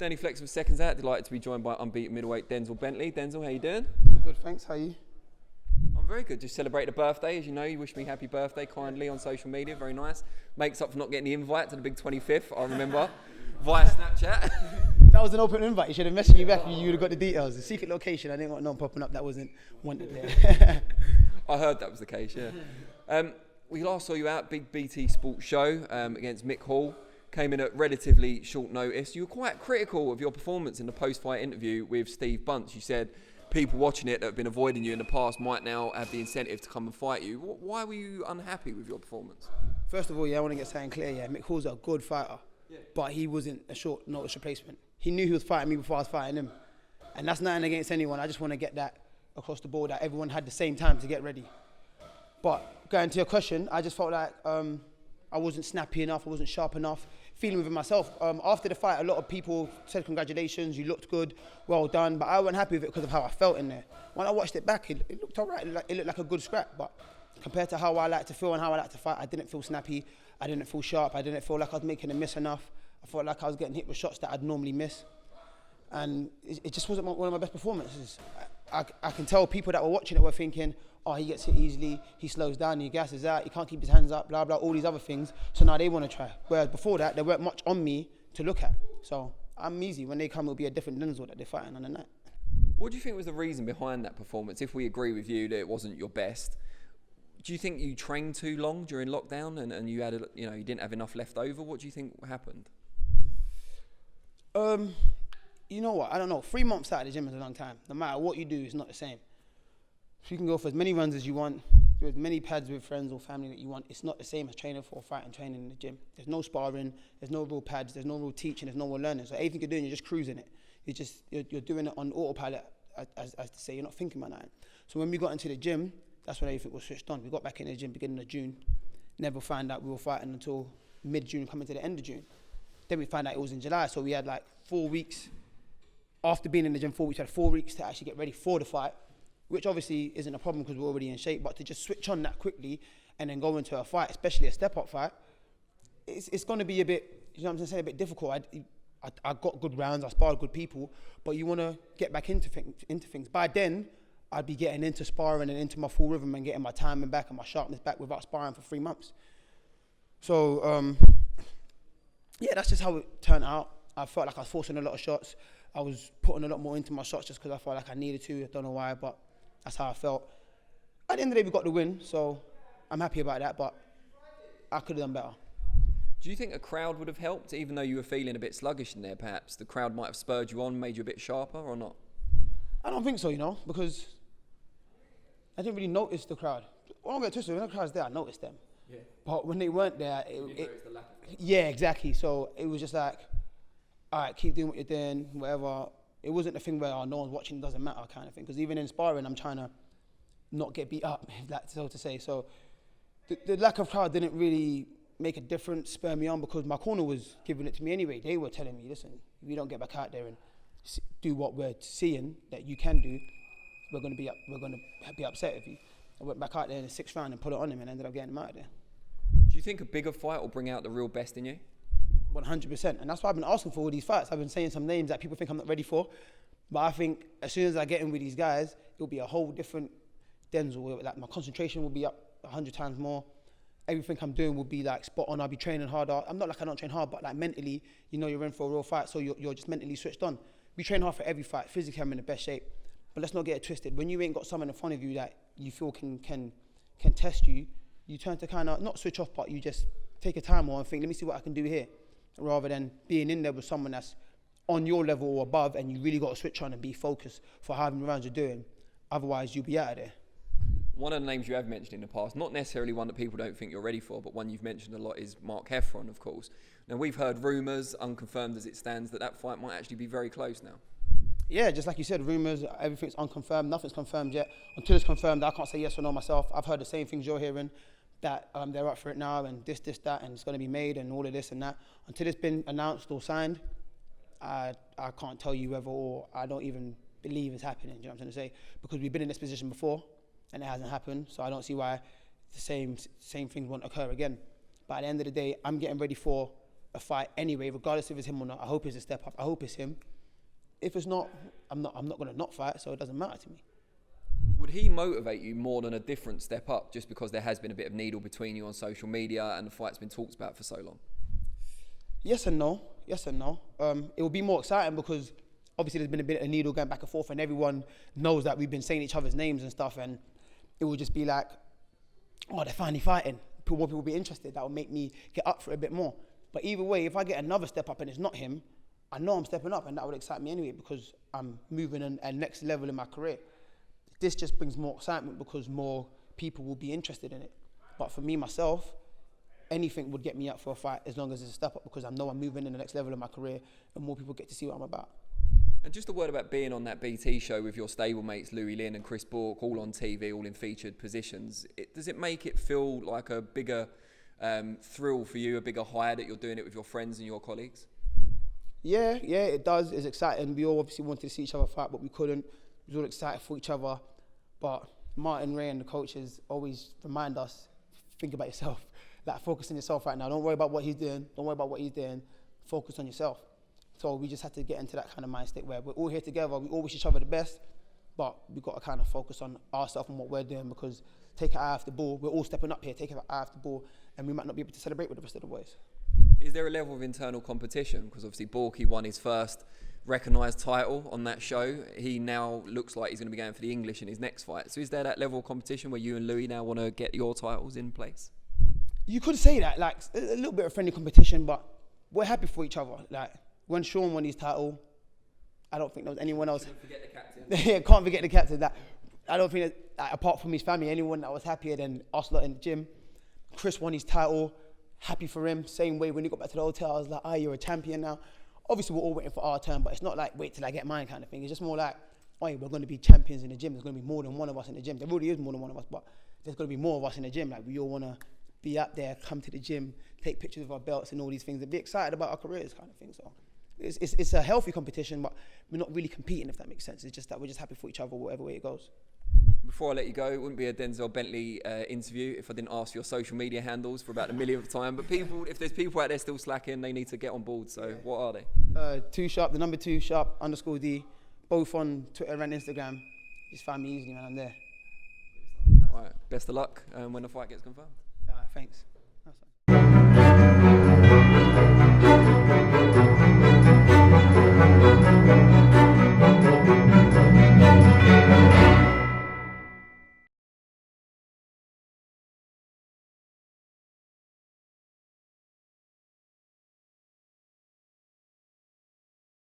Danny Flex with SecondsOut, delighted to be joined by unbeaten middleweight Denzel Bentley. Denzel, how you doing? Good, thanks. How are you? I'm very good. Just celebrated a birthday, as you know. You wished me happy birthday kindly on social media. Very nice. Makes up for not getting the invite to the big 25th, I remember, via Snapchat. That was an open invite. You should have messaged me back if you would have got the details. The secret location, I didn't want no one popping up that wasn't wanted there. I heard that was the case, yeah. We last saw you out, big BT Sports show against Mick Hall. Came in at relatively short notice. You were quite critical of your performance in the post-fight interview with Steve Bunce. You said people watching it that have been avoiding you in the past might now have the incentive to come and fight you. Why were you unhappy with your performance? First of all, I want to get something clear. Mick Hall's a good fighter, but he wasn't a short notice replacement. He knew he was fighting me before I was fighting him. And that's nothing against anyone. I just want to get that across the board, that everyone had the same time to get ready. But going to your question, I just felt like I wasn't snappy enough, I wasn't sharp enough. Feeling within myself. After the fight, a lot of people said congratulations, you looked good, well done, but I wasn't happy with it because of how I felt in there. When I watched it back, it looked all right. It looked like a good scrap, but compared to how I like to feel and how I like to fight, I didn't feel snappy, I didn't feel sharp, I didn't feel like I was making a miss enough. I felt like I was getting hit with shots that I'd normally miss. And it just wasn't one of my best performances. I can tell people that were watching it were thinking, oh, he gets hit easily, he slows down, he gasses out, he can't keep his hands up, blah, blah, all these other things. So now they want to try. Whereas before that, there weren't much on me to look at. So I'm easy. When they come, it'll be a different Denzel that they're fighting on the night. What do you think was the reason behind that performance? If we agree with you that it wasn't your best, do you think you trained too long during lockdown and you had, you didn't have enough left over? What do you think happened? You know what? I don't know. 3 months out of the gym is a long time. No matter what you do, it's not the same. You can go for as many runs as you want, do as many pads with friends or family that you want. It's not the same as training for a fight and training in the gym. There's no sparring, there's no real pads, there's no real teaching, there's no real learning. So everything you're doing, you're just cruising it. You're doing it on autopilot, as to say, you're not thinking about that. So when we got into the gym, that's when everything was switched on. We got back in the gym beginning of June. Never found out we were fighting until mid-June, coming to the end of June. Then we found out it was in July, so we had like 4 weeks. After being in the gym 4 weeks, we had 4 weeks to actually get ready for the fight, which obviously isn't a problem because we're already in shape, but to just switch on that quickly and then go into a fight, especially a step-up fight, it's going to be a bit, a bit difficult. I got good rounds, I sparred good people, but you want to get back into things. By then, I'd be getting into sparring and into my full rhythm and getting my timing back and my sharpness back without sparring for 3 months. So, that's just how it turned out. I felt like I was forcing a lot of shots. I was putting a lot more into my shots just because I felt like I needed to. I don't know why, but that's how I felt. At the end of the day, we got the win, so I'm happy about that, but I could have done better. Do you think a crowd would have helped, even though you were feeling a bit sluggish in there, perhaps? The crowd might have spurred you on, made you a bit sharper, or not? I don't think so, because I didn't really notice the crowd. When the crowd's there, I noticed them. Yeah. But when they weren't there, yeah, exactly. So it was just like, all right, keep doing what you're doing, whatever. It wasn't a thing where no one's watching, doesn't matter kind of thing. Because even in sparring, I'm trying to not get beat up, if that's so to say. So the lack of crowd didn't really make a difference, spur me on, because my corner was giving it to me anyway. They were telling me, listen, if you don't get back out there and do what we're seeing that you can do, we're going to be upset with you. I went back out there in the 6th round and put it on him and ended up getting him out of there. Do you think a bigger fight will bring out the real best in you? 100%, and that's why I've been asking for all these fights. I've been saying some names that people think I'm not ready for, but I think as soon as I get in with these guys, it'll be a whole different Denzel. Like my concentration will be up 100 times more. Everything I'm doing will be like spot on. I'll be training harder. I'm not like I don't train hard, but like mentally, you're in for a real fight, so you're just mentally switched on. We train hard for every fight. Physically, I'm in the best shape, but let's not get it twisted. When you ain't got someone in front of you that you feel can test you, you turn to kind of not switch off, but you just take a time more and think, let me see what I can do here, rather than being in there with someone that's on your level or above and you really got to switch on and be focused for how many rounds you're doing. Otherwise, you'll be out of there. One of the names you have mentioned in the past, not necessarily one that people don't think you're ready for, but one you've mentioned a lot is Mark Heffron, of course. Now, we've heard rumours, unconfirmed as it stands, that fight might actually be very close now. Yeah, just like you said, rumours, everything's unconfirmed, nothing's confirmed yet. Until it's confirmed, I can't say yes or no myself. I've heard the same things you're hearing, that they're up for it now and this, that, and it's going to be made and all of this and that. Until it's been announced or signed, I can't tell you whether, or I don't even believe it's happening, do you know what I'm trying to say? Because we've been in this position before and it hasn't happened, so I don't see why the same things won't occur again. But at the end of the day, I'm getting ready for a fight anyway, regardless if it's him or not. I hope it's a step up. I hope it's him. If it's not, I'm not going to not fight, so it doesn't matter to me. Would he motivate you more than a different step up, just because there has been a bit of needle between you on social media and the fight's been talked about for so long? Yes and no. Yes and no. It will be more exciting because obviously there's been a bit of needle going back and forth, and everyone knows that we've been saying each other's names and stuff, and it will just be like, oh, they're finally fighting. More people will be interested. That will make me get up for it a bit more. But either way, if I get another step up and it's not him, I know I'm stepping up, and that would excite me anyway because I'm moving a next level in my career. This just brings more excitement because more people will be interested in it. But for me, myself, anything would get me up for a fight as long as it's a step up because I know I'm moving in the next level of my career and more people get to see what I'm about. And just a word about being on that BT show with your stablemates, Louis Lynn and Chris Bourke, all on TV, all in featured positions. Does it make it feel like a bigger thrill for you, a bigger high that you're doing it with your friends and your colleagues? Yeah, it does. It's exciting. We all obviously wanted to see each other fight, but we couldn't. We were all excited for each other. But Martin, Ray and the coaches always remind us, think about yourself. Like, focus on yourself right now. Don't worry about what he's doing. Don't worry about what he's doing. Focus on yourself. So we just had to get into that kind of mind state where we're all here together. We all wish each other the best, but we've got to kind of focus on ourselves and what we're doing because take our eye off the ball. We're all stepping up here, taking our eye off the ball, and we might not be able to celebrate with the rest of the boys. Is there a level of internal competition? Because obviously Borky won his first recognised title on that show. He now looks like he's going to be going for the English in his next fight. So is there that level of competition where you and Louis now want to get your titles in place? You could say that, like a little bit of friendly competition, but we're happy for each other. Like when Sean won his title, I don't think there was anyone else. Can't forget the captain. Yeah, can't forget the captain. That I don't think that, apart from his family, anyone that was happier than us lot in the gym. Chris won his title, happy for him. Same way when he got back to the hotel, I was like, you're a champion now. Obviously, we're all waiting for our turn, but it's not like wait till I get mine kind of thing. It's just more like, we're going to be champions in the gym. There's going to be more than one of us in the gym. There already is more than one of us, but there's going to be more of us in the gym. Like we all want to be up there, come to the gym, take pictures of our belts and all these things, and be excited about our careers kind of thing. So it's a healthy competition, but we're not really competing, if that makes sense. It's just that we're just happy for each other, whatever way it goes. Before I let you go, it wouldn't be a Denzel Bentley interview if I didn't ask your social media handles for about the millionth time. But people, if there's people out there still slacking, they need to get on board. So what are they? 2 Sharp, the number 2 Sharp _D, both on Twitter and Instagram. Just find me easily, man. I'm there. All right, best of luck when the fight gets confirmed. Thanks. That's